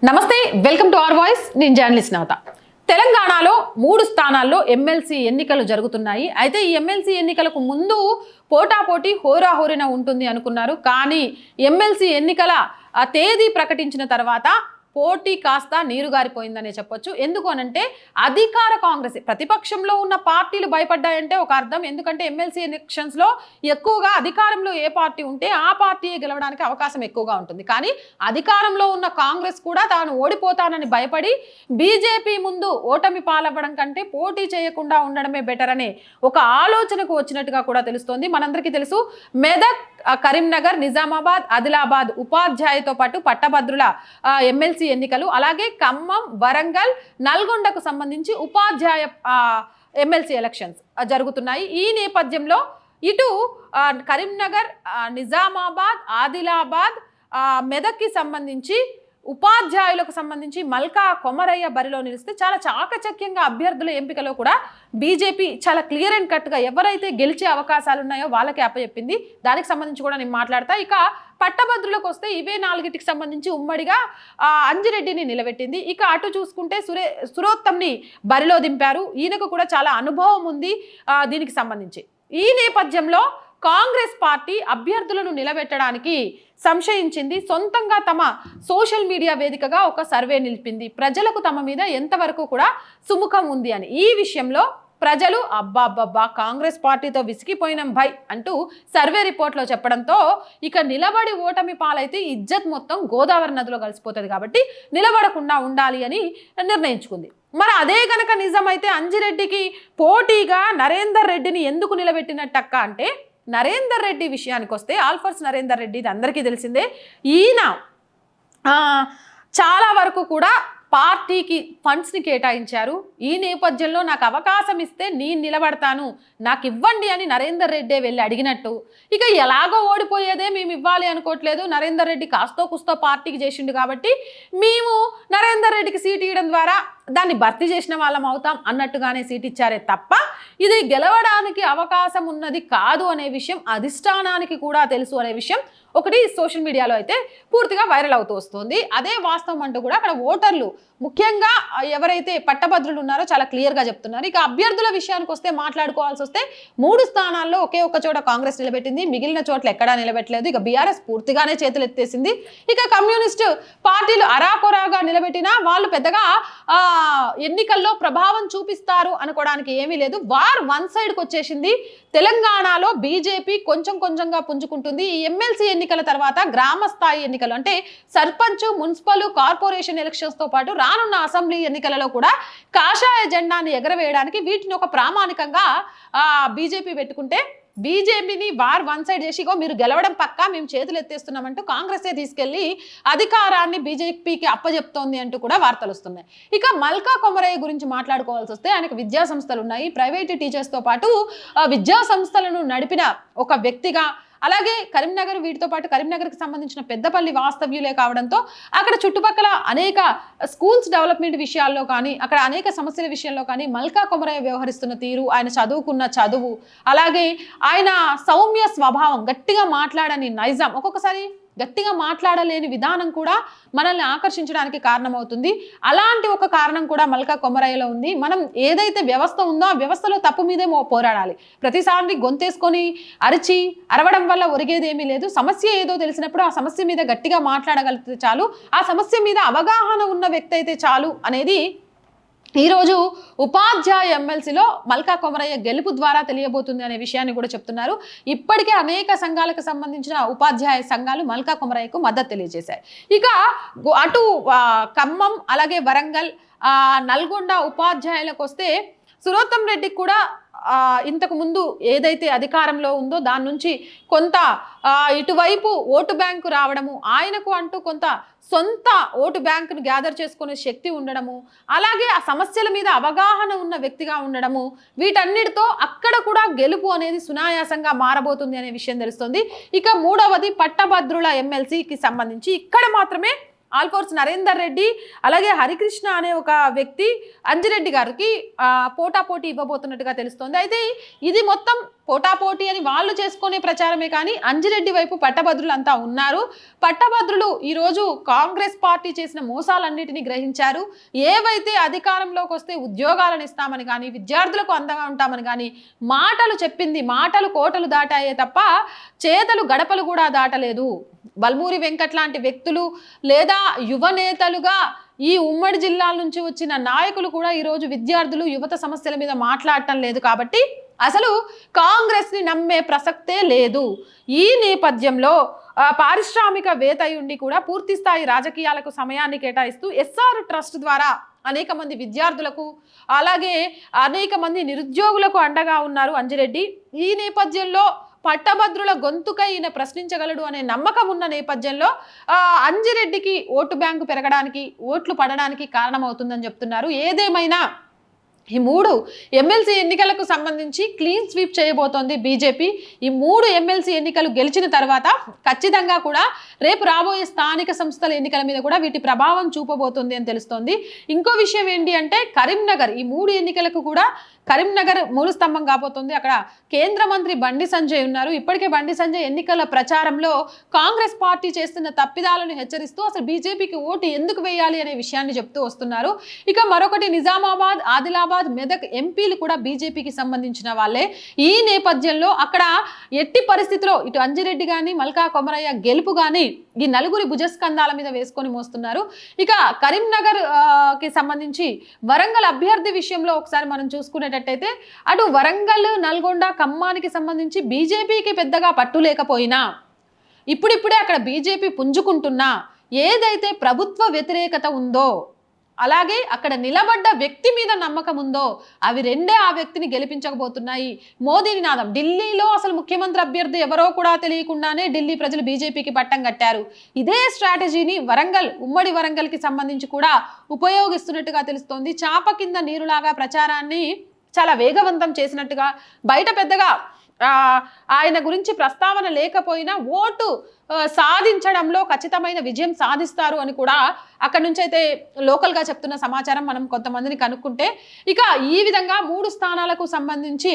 నమస్తే, welcome to our voice. నేను journalist నవత. తెలంగాణలో 3 స్థానాల్లో ఎమ్మెల్సీ ఎన్నికలు జరుగుతున్నాయి. అయితే ఈ ఎమ్మెల్సీ ఎన్నికలకు ముందు పోటాపోటీ హోరాహోరిన ఉంటుంది అనుకున్నారు. కానీ ఎమ్మెల్సీ ఎన్నికల తేదీ ప్రకటించిన తర్వాత పోటీ కాస్త నీరుగారిపోయిందనే చెప్పొచ్చు. ఎందుకు అనంటే అధికార కాంగ్రెస్, ప్రతిపక్షంలో ఉన్న పార్టీలు భయపడ్డాయంటే ఒక అర్థం. ఎందుకంటే ఎమ్మెల్సీ ఎలక్షన్స్లో ఎక్కువగా అధికారంలో ఏ పార్టీ ఉంటే ఆ పార్టీ గెలవడానికి అవకాశం ఎక్కువగా ఉంటుంది. కానీ అధికారంలో ఉన్న కాంగ్రెస్ కూడా తాను ఓడిపోతానని భయపడి బీజేపీ ముందు ఓటమి పాలవ్వడం కంటే పోటీ చేయకుండా ఉండడమే బెటర్ అనే ఒక ఆలోచనకు వచ్చినట్టుగా కూడా తెలుస్తోంది. మనందరికీ తెలుసు, మెదక్, కరీంనగర్, నిజామాబాద్, ఆదిలాబాద్ ఉపాధ్యాయుతో పాటు పట్టభద్రుల ఎమ్మెల్సీ ఎన్నికలు, అలాగే ఖమ్మం, వరంగల్, నల్గొండకు సంబంధించి ఉపాధ్యాయ ఎమ్మెల్సీ ఎలక్షన్స్ జరుగుతున్నాయి. ఈ నేపథ్యంలో ఇటు కరీంనగర్, నిజామాబాద్, ఆదిలాబాద్, మెదక్కి సంబంధించి ఉపాధ్యాయులకు సంబంధించి మల్కా కొమరయ్య బరిలో నిలిస్తే చాలా చాకచక్యంగా అభ్యర్థుల ఎంపికలో కూడా బీజేపీ చాలా క్లియర్ అండ్ కట్గా ఎవరైతే గెలిచే అవకాశాలు ఉన్నాయో వాళ్ళకే అప్పచెప్పింది. దానికి సంబంధించి కూడా నేను మాట్లాడతా. ఇక పట్టభద్రులకు వస్తే ఇవే 4టికి సంబంధించి ఉమ్మడిగా అంజిరెడ్డిని నిలబెట్టింది. ఇక అటు చూసుకుంటే సురోత్తమ్ని బరిలో దింపారు. ఈయనకు కూడా చాలా అనుభవం ఉంది దీనికి సంబంధించి. ఈ నేపథ్యంలో కాంగ్రెస్ పార్టీ అభ్యర్థులను నిలబెట్టడానికి సంశయించింది. సొంతంగా తమ సోషల్ మీడియా వేదికగా ఒక సర్వే నిలిపింది. ప్రజలకు తమ మీద ఎంతవరకు కూడా సుముఖం ఉంది అని. ఈ విషయంలో ప్రజలు అబ్బాబ్బా కాంగ్రెస్ పార్టీతో విసిగిపోయినం భయ్ అంటూ సర్వే రిపోర్ట్లో చెప్పడంతో ఇక నిలబడి ఓటమి పాలైతే ఇజ్జత్ మొత్తం గోదావరి నదిలో కలిసిపోతుంది కాబట్టి నిలబడకుండా ఉండాలి అని నిర్ణయించుకుంది. మరి అదే గనక నిజమైతే అంజిరెడ్డికి పోటీగా నరేందర్ రెడ్డిని ఎందుకు నిలబెట్టినట్టక్క అంటే, నరేందర్ రెడ్డి విషయానికి వస్తే ఆల్ఫర్స్ నరేందర్ రెడ్డి ఇది అందరికీ తెలిసిందే. ఈయన చాలా వరకు కూడా పార్టీకి ఫండ్స్ని కేటాయించారు. ఈ నేపథ్యంలో నాకు అవకాశం ఇస్తే నేను నిలబడతాను, నాకు ఇవ్వండి అని నరేందర్ రెడ్డే వెళ్ళి అడిగినట్టు. ఇక ఎలాగో ఓడిపోయేదే, మేము ఇవ్వాలి అనుకోవట్లేదు, నరేందర్ రెడ్డి కాస్తో కుస్తో పార్టీకి చేసిండు కాబట్టి మేము నరేందర్ రెడ్డికి సీట్ ఇవ్వడం ద్వారా దాన్ని భర్తీ చేసిన వాళ్ళం అవుతాం అన్నట్టుగానే సీట్ ఇచ్చారే తప్ప ఇది గెలవడానికి అవకాశం ఉన్నది కాదు అనే విషయం అధిష్టానానికి కూడా తెలుసు అనే విషయం ఒకటి సోషల్ మీడియాలో అయితే పూర్తిగా వైరల్ అవుతూ వస్తుంది. అదే వాస్తవం అంటూ కూడా అక్కడ ఓటర్లు, ముఖ్యంగా ఎవరైతే పట్టభద్రులు ఉన్నారో చాలా క్లియర్గా చెప్తున్నారు. ఇక అభ్యర్థుల విషయానికి వస్తే మాట్లాడుకోవాల్సి వస్తే 3 స్థానాల్లో ఒకే ఒక్క చోట కాంగ్రెస్ నిలబెట్టింది, మిగిలిన చోట్ల ఎక్కడా నిలబెట్టలేదు. ఇక బీఆర్ఎస్ పూర్తిగానే చేతులు ఎత్తేసింది. ఇక కమ్యూనిస్టు పార్టీలు అరాకొరాగా నిలబెట్టినా వాళ్ళు పెద్దగా ఎన్నికల్లో ప్రభావం చూపిస్తారు అనుకోవడానికి ఏమీ లేదు. వార్ వన్ సైడ్కి వచ్చేసింది. తెలంగాణలో బీజేపీ కొంచెం కొంచెంగా పుంజుకుంటుంది. ఈ ఎమ్మెల్సీ ఎన్నికల తర్వాత గ్రామ స్థాయి ఎన్నికలు అంటే సర్పంచ్, మున్సిపల్, కార్పొరేషన్ ఎలక్షన్స్తో పాటు రానున్న అసెంబ్లీ ఎన్నికలలో కూడా కాషాయ జెండాని ఎగరవేయడానికి వీటిని ఒక ప్రామాణికంగా బీజేపీ పెట్టుకుంటే, బీజేపీని వార్ వన్ సైడ్ చేసి మీరు గెలవడం పక్కా, మేము చేతులు ఎత్తేస్తున్నామంటూ కాంగ్రెసే తీసుకెళ్లి అధికారాన్ని బీజేపీకి అప్పచెప్తోంది అంటూ కూడా వార్తలు వస్తున్నాయి. ఇక మల్కా కొమరయ్య గురించి మాట్లాడుకోవాల్సి వస్తే ఆయనకు విద్యా సంస్థలు ఉన్నాయి. ప్రైవేటు టీచర్స్తో పాటు విద్యా సంస్థలను నడిపిన ఒక వ్యక్తిగా, అలాగే కరీంనగర్, వీటితో పాటు కరీంనగర్కి సంబంధించిన పెద్దపల్లి వాస్తవ్యులే కావడంతో అక్కడ చుట్టుపక్కల అనేక స్కూల్స్ డెవలప్మెంట్ విషయాల్లో కానీ, అక్కడ అనేక సమస్యల విషయంలో కానీ మల్కా కొమరయ్య వ్యవహరిస్తున్న తీరు, ఆయన చదువుకున్న చదువు, అలాగే ఆయన సౌమ్య స్వభావం, గట్టిగా మాట్లాడని నైజం, ఒక్కొక్కసారి గట్టిగా మాట్లాడలేని విధానం కూడా మనల్ని ఆకర్షించడానికి కారణమవుతుంది. అలాంటి ఒక కారణం కూడా మల్కా కొమరయ్యలో ఉంది. మనం ఏదైతే వ్యవస్థ ఉందో ఆ వ్యవస్థలో తప్పు మీదే పోరాడాలి. ప్రతిసారి గొంతేసుకొని అరవడం వల్ల ఒరిగేదేమీ లేదు. సమస్య ఏదో తెలిసినప్పుడు ఆ సమస్య మీద గట్టిగా మాట్లాడగలిగితే చాలు, ఆ సమస్య మీద అవగాహన ఉన్న వ్యక్తి అయితే చాలు అనేది ఈరోజు ఉపాధ్యాయ ఎమ్మెల్సీలో మల్కా కొమరయ్య గెలుపు ద్వారా తెలియబోతుంది అనే విషయాన్ని కూడా చెప్తున్నారు. ఇప్పటికే అనేక సంఘాలకు సంబంధించిన ఉపాధ్యాయ సంఘాలు మల్కా కొమరయ్యకు మద్దతు తెలియజేశాయి. ఇక అటు ఖమ్మం, అలాగే వరంగల్, నల్గొండ ఉపాధ్యాయులకు వస్తే సురోత్తమ్ రెడ్డికి కూడా ఇంతకు ముందు ఏదైతే అధికారంలో ఉందో దాని నుంచి కొంత ఇటువైపు ఓటు బ్యాంకు రావడము, ఆయనకు అంటూ కొంత సొంత ఓటు బ్యాంకును గ్యాదర్ చేసుకునే శక్తి ఉండడము, అలాగే ఆ సమస్యల మీద అవగాహన ఉన్న వ్యక్తిగా ఉండడము, వీటన్నిటితో అక్కడ కూడా గెలుపు అనేది సునాయాసంగా మారబోతుంది అనే విషయం తెలుస్తుంది. ఇక 3వది పట్టభద్రుల ఎమ్మెల్సీకి సంబంధించి ఇక్కడ మాత్రమే ఆల్ఫోర్స్ నరేందర్ రెడ్డి అలాగే హరికృష్ణ అనే ఒక వ్యక్తి అంజిరెడ్డి గారికి పోటాపోటీ ఇవ్వబోతున్నట్టుగా తెలుస్తోంది. అయితే ఇది మొత్తం పోటాపోటీ అని వాళ్ళు చేసుకునే ప్రచారమే కానీ అంజిరెడ్డి వైపు పట్టభద్రులు అంతా ఉన్నారు. పట్టభద్రులు ఈరోజు కాంగ్రెస్ పార్టీ చేసిన మోసాలన్నిటినీ గ్రహించారు. ఏవైతే అధికారంలోకి వస్తే ఉద్యోగాలను ఇస్తామని కానీ విద్యార్థులకు అందంగా ఉంటామని కానీ మాటలు చెప్పింది మాటలు కోటలు దాటాయే తప్ప చేతలు గడపలు కూడా దాటలేదు. బల్మూరి వెంకట్ లాంటి వ్యక్తులు లేదా యువ నేతలుగా ఈ ఉమ్మడి జిల్లాల నుంచి వచ్చిన నాయకులు కూడా ఈరోజు విద్యార్థులు యువత సమస్యల మీద మాట్లాడటం లేదు. కాబట్టి అసలు కాంగ్రెస్ని నమ్మే ప్రసక్తే లేదు. ఈ నేపథ్యంలో పారిశ్రామికవేత్త ఉండి కూడా పూర్తి స్థాయి రాజకీయాలకు సమయాన్ని కేటాయిస్తూ ఎస్ఆర్ ట్రస్ట్ ద్వారా అనేక మంది విద్యార్థులకు అలాగే అనేక మంది నిరుద్యోగులకు అండగా ఉన్నారు అంజిరెడ్డి. ఈ నేపథ్యంలో పట్టభద్రుల గొంతుకై ఈయన ప్రశ్నించగలడు అనే నమ్మకం ఉన్న నేపథ్యంలో అంజిరెడ్డికి ఓటు బ్యాంకు పెరగడానికి ఓట్లు పడడానికి కారణమవుతుందని చెప్తున్నారు. ఏదేమైనా ఈ 3 ఎమ్మెల్సీ ఎన్నికలకు సంబంధించి క్లీన్ స్వీప్ చేయబోతోంది బీజేపీ. ఈ 3 ఎమ్మెల్సీ ఎన్నికలు గెలిచిన తర్వాత ఖచ్చితంగా కూడా రేపు రాబోయే స్థానిక సంస్థల ఎన్నికల మీద కూడా వీటి ప్రభావం చూపబోతుంది అని తెలుస్తోంది. ఇంకో విషయం ఏంటి అంటే కరీంనగర్ ఈ 3 ఎన్నికలకు కూడా కరీంనగర్ మూల స్తంభం కాబోతుంది. అక్కడ కేంద్ర మంత్రి బండి సంజయ్ ఉన్నారు. ఇప్పటికే బండి సంజయ్ ఎన్నికల ప్రచారంలో కాంగ్రెస్ పార్టీ చేస్తున్న తప్పిదాలను హెచ్చరిస్తూ అసలు బీజేపీకి ఓటు ఎందుకు వేయాలి అనే విషయాన్ని చెప్తూ వస్తున్నారు. ఇక మరొకటి నిజామాబాద్ ఆదిలాబాద్ మెదక్ ఎంపీలు కూడా బీజేపీకి సంబంధించిన వాళ్ళే. ఈ నేపథ్యంలో అక్కడ ఎట్టి పరిస్థితిలో ఇటు అంజిరెడ్డి కానీ మల్కా కొమరయ్య గెలుపు కానీ ఈ 4 భుజస్కంధాల మీద వేసుకొని మోస్తున్నారు. ఇక కరీంనగర్ కి సంబంధించి వరంగల్ అభ్యర్థి విషయంలో ఒకసారి మనం చూసుకునేటట్టయితే అటు వరంగల్ నల్గొండ ఖమ్మానికి సంబంధించి బీజేపీకి పెద్దగా పట్టు లేకపోయినా ఇప్పుడిప్పుడే అక్కడ బీజేపీ పుంజుకుంటున్నా ఏదైతే ప్రభుత్వ వ్యతిరేకత ఉందో అలాగే అక్కడ నిలబడ్డ వ్యక్తి మీద నమ్మకం ఉందో అవి రెండే ఆ వ్యక్తిని గెలిపించకపోతున్నాయి. మోదీ నినాదం ఢిల్లీలో అసలు ముఖ్యమంత్రి అభ్యర్థి ఎవరో కూడా తెలియకుండానే ఢిల్లీ ప్రజలు బీజేపీకి పట్టం కట్టారు. ఇదే స్ట్రాటజీని వరంగల్ ఉమ్మడి వరంగల్కి సంబంధించి కూడా ఉపయోగిస్తున్నట్టుగా తెలుస్తోంది. చాప కింద నీరులాగా ప్రచారాన్ని చాలా వేగవంతం చేసినట్టుగా బయట పెద్దగా ఆయన గురించి ప్రస్తావన లేకపోయినా ఓటు సాధించడంలో ఖచ్చితమైన విజయం సాధిస్తారు అని కూడా అక్కడ నుంచి అయితే లోకల్గా చెప్తున్న సమాచారం మనం కొంతమందిని కనుక్కుంటే ఇక ఈ విధంగా 3 స్థానాలకు సంబంధించి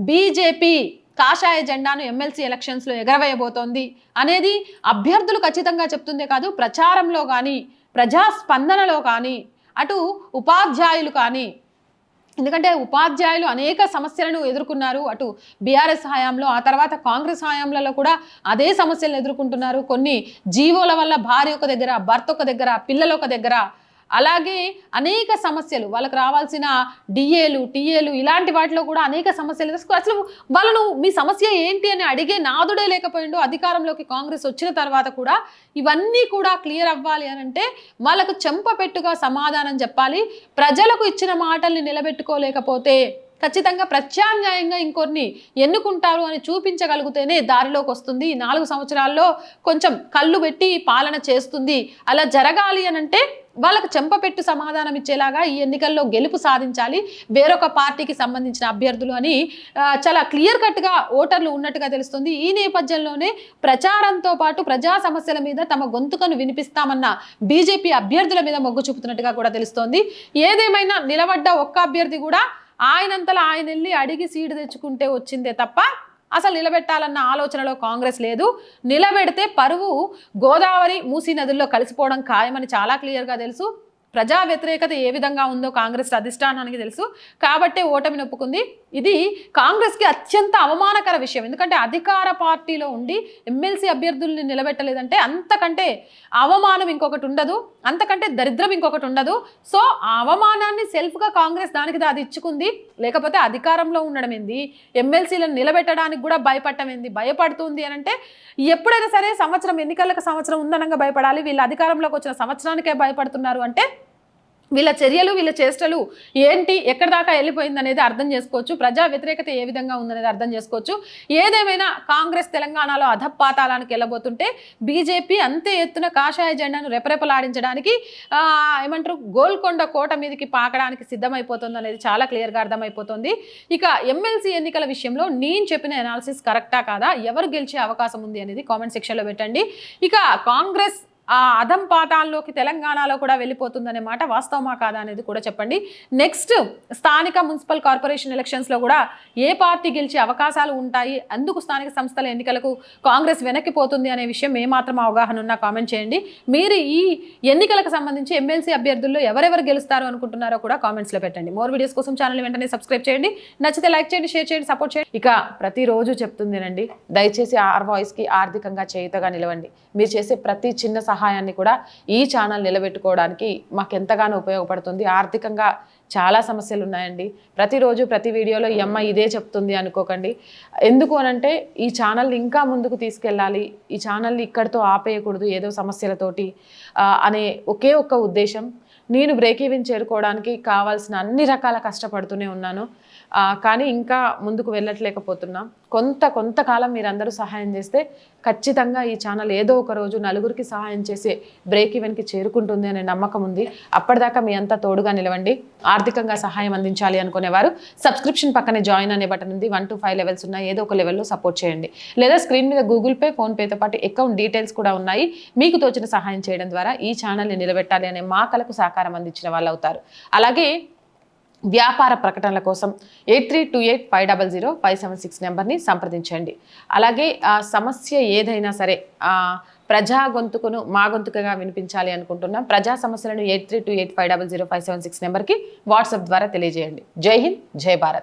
బీజేపీ కాషాయ జెండాను ఎమ్మెల్సీ ఎలక్షన్స్లో ఎగరవేయబోతోంది అనేది అభ్యర్థులు ఖచ్చితంగా చెప్తుందే కాదు ప్రచారంలో కానీ ప్రజాస్పందనలో కానీ అటు ఉపాధ్యాయులు కానీ ఎందుకంటే ఉపాధ్యాయులు అనేక సమస్యలను ఎదుర్కొన్నారు అటు బీఆర్ఎస్ హయాంలో ఆ తర్వాత కాంగ్రెస్ హయాంలలో కూడా అదే సమస్యలను ఎదుర్కొంటున్నారు. కొన్ని జీవోల వల్ల భార్య ఒక దగ్గర భర్త ఒక దగ్గర పిల్లలు ఒక దగ్గర అలాగే అనేక సమస్యలు వాళ్ళకి రావాల్సిన డిఏలు టీఏలు ఇలాంటి వాటిలో కూడా అనేక సమస్యలు అసలు వాళ్ళను మీ సమస్య ఏంటి అని అడిగే నాదుడే లేకపోయిండు. అధికారంలోకి కాంగ్రెస్ వచ్చిన తర్వాత కూడా ఇవన్నీ కూడా క్లియర్ అవ్వాలి అని అంటే వాళ్ళకు చెంపపెట్టుగా సమాధానం చెప్పాలి. ప్రజలకు ఇచ్చిన మాటల్ని నిలబెట్టుకోలేకపోతే ఖచ్చితంగా ప్రత్యామ్నాయంగా ఇంకొన్ని ఎన్నుకుంటారు అని చూపించగలిగితేనే దారిలోకి వస్తుంది. 4 సంవత్సరాల్లో కొంచెం కళ్ళు పెట్టి పాలన చేస్తుంది. అలా జరగాలి అని అంటే వాళ్ళకు చెంపపెట్టు సమాధానం ఇచ్చేలాగా ఈ ఎన్నికల్లో గెలుపు సాధించాలి వేరొక పార్టీకి సంబంధించిన అభ్యర్థులు అని చాలా క్లియర్ కట్గా ఓటర్లు ఉన్నట్టుగా తెలుస్తుంది. ఈ నేపథ్యంలోనే ప్రచారంతో పాటు ప్రజా సమస్యల మీద తమ గొంతుకను వినిపిస్తామన్న బీజేపీ అభ్యర్థుల మీద మొగ్గు చూపుతున్నట్టుగా కూడా తెలుస్తోంది. ఏదేమైనా నిలబడ్డ ఒక్క అభ్యర్థి కూడా ఆయనంతలా ఆయన వెళ్ళి అడిగి సీటు తెచ్చుకుంటే వచ్చిందే తప్ప అసలు నిలబెట్టాలన్న ఆలోచనలో కాంగ్రెస్ లేదు. నిలబెడితే పరువు గోదావరి మూసీ నదుల్లో కలిసిపోవడం ఖాయమని చాలా క్లియర్గా తెలుసు. ప్రజా వ్యతిరేకత ఏ విధంగా ఉందో కాంగ్రెస్ అధిష్టానానికి తెలుసు కాబట్టే ఓటమిని ఒప్పుకుంది. ఇది కాంగ్రెస్కి అత్యంత అవమానకర విషయం. ఎందుకంటే అధికార పార్టీలో ఉండి ఎమ్మెల్సీ అభ్యర్థుల్ని నిలబెట్టలేదంటే అంతకంటే అవమానం ఇంకొకటి ఉండదు, అంతకంటే దరిద్రం ఇంకొకటి ఉండదు. సో ఆ అవమానాన్ని సెల్ఫ్గా కాంగ్రెస్ దానికి అది ఇచ్చుకుంది. లేకపోతే అధికారంలో ఉండడం ఏంది, ఎమ్మెల్సీలను నిలబెట్టడానికి కూడా భయపడుతుంది అని అంటే ఎప్పుడైనా సరే ఎన్నికలకు సంవత్సరం ఉందనంగా భయపడాలి. వీళ్ళు అధికారంలోకి వచ్చిన సంవత్సరానికే భయపడుతున్నారు అంటే వీళ్ళ చర్యలు వీళ్ళ చేష్టలు ఏంటి ఎక్కడి దాకా వెళ్ళిపోయింది అనేది అర్థం చేసుకోవచ్చు. ప్రజా వ్యతిరేకత ఏ విధంగా ఉందనేది అర్థం చేసుకోవచ్చు. ఏదేమైనా కాంగ్రెస్ తెలంగాణలో అధపాతాలానికి వెళ్ళబోతుంటే బీజేపీ అంతే ఎత్తున కాషాయ జెండాను రెపరెపలాడించడానికి ఏమంటారు గోల్కొండ కోట మీదకి పాకడానికి సిద్ధమైపోతుంది అనేది చాలా క్లియర్గా అర్థమైపోతుంది. ఇక ఎమ్మెల్సీ ఎన్నికల విషయంలో నేను చెప్పిన అనాలిసిస్ కరెక్టా కాదా, ఎవరు గెలిచే అవకాశం ఉంది అనేది కామెంట్ సెక్షన్లో పెట్టండి. ఇక కాంగ్రెస్ ఆ అధం పాతాల్లోకి తెలంగాణలో కూడా వెళ్ళిపోతుందనే మాట వాస్తవమా కాదా అనేది కూడా చెప్పండి. నెక్స్ట్ స్థానిక మున్సిపల్ కార్పొరేషన్ ఎలక్షన్స్లో కూడా ఏ పార్టీ గెలిచే అవకాశాలు ఉంటాయి, అందుకు స్థానిక సంస్థల ఎన్నికలకు కాంగ్రెస్ వెనక్కిపోతుంది అనే విషయం ఏమాత్రం అవగాహన ఉన్నా కామెంట్ చేయండి. మీరు ఈ ఎన్నికలకు సంబంధించి ఎమ్మెల్సీ అభ్యర్థుల్లో ఎవరెవరు గెలుస్తారు అనుకుంటున్నారో కూడా కామెంట్స్లో పెట్టండి. మోర్ వీడియోస్ కోసం ఛానల్ వెంటనే సబ్స్క్రైబ్ చేయండి. నచ్చితే లైక్ చేయండి, షేర్ చేయండి, సపోర్ట్ చేయండి. ఇక ప్రతిరోజు చెప్తుందేనండి, దయచేసి ఆర్ వాయిస్కి ఆర్థికంగా చేయుతగా నిలవండి. మీరు చేసే ప్రతి చిన్న సహాయాన్ని కూడా ఈ ఛానల్ నిలబెట్టుకోవడానికి మాకు ఎంతగానో ఉపయోగపడుతుంది. ఆర్థికంగా చాలా సమస్యలు ఉన్నాయండి. ప్రతిరోజు ప్రతి వీడియోలో ఈ అమ్మ ఇదే చెప్తుంది అనుకోకండి. ఎందుకు అనంటే ఈ ఛానల్ని ఇంకా ముందుకు తీసుకెళ్ళాలి, ఈ ఛానల్ని ఇక్కడితో ఆపేయకూడదు ఏదో సమస్యలతోటి అనే ఒకే ఒక్క ఉద్దేశం. నేను బ్రేక్ ఈవెన్ చేరుకోవడానికి కావాల్సిన అన్ని రకాల కష్టపడుతూనే ఉన్నాను, కానీ ఇంకా ముందుకు వెళ్ళట్లేకపోతున్నాం. కొంతకాలం మీరందరూ సహాయం చేస్తే ఖచ్చితంగా ఈ ఛానల్ ఏదో ఒక రోజు నలుగురికి సహాయం చేసే బ్రేక్ ఈవెన్కి చేరుకుంటుంది అనే నమ్మకం ఉంది. అప్పటిదాకా మీ అంతా తోడుగా నిలవండి. ఆర్థికంగా సహాయం అందించాలి అనుకునేవారు సబ్స్క్రిప్షన్ పక్కనే జాయిన్ అనే బటన్ ఉంది. 1 to 5 లెవెల్స్ ఉన్నాయి. ఏదో ఒక లెవెల్లో సపోర్ట్ చేయండి. లేదా స్క్రీన్ మీద గూగుల్ పే, ఫోన్పేతో పాటు అకౌంట్ డీటెయిల్స్ కూడా ఉన్నాయి. మీకు తోచిన సహాయం చేయడం ద్వారా ఈ ఛానల్ని నిలబెట్టాలి అనే మా కలకు సహకారం అందించిన వాళ్ళు అవుతారు. అలాగే వ్యాపార ప్రకటనల కోసం 8328500576 నెంబర్ని సంప్రదించండి. అలాగే సమస్య ఏదైనా సరే ప్రజా గొంతుకును మా గొంతుకగా వినిపించాలి అనుకుంటున్నాం. ప్రజా సమస్యలను 8328500576 నెంబర్కి వాట్సాప్ ద్వారా తెలియజేయండి. జై హింద్, జై భారత్.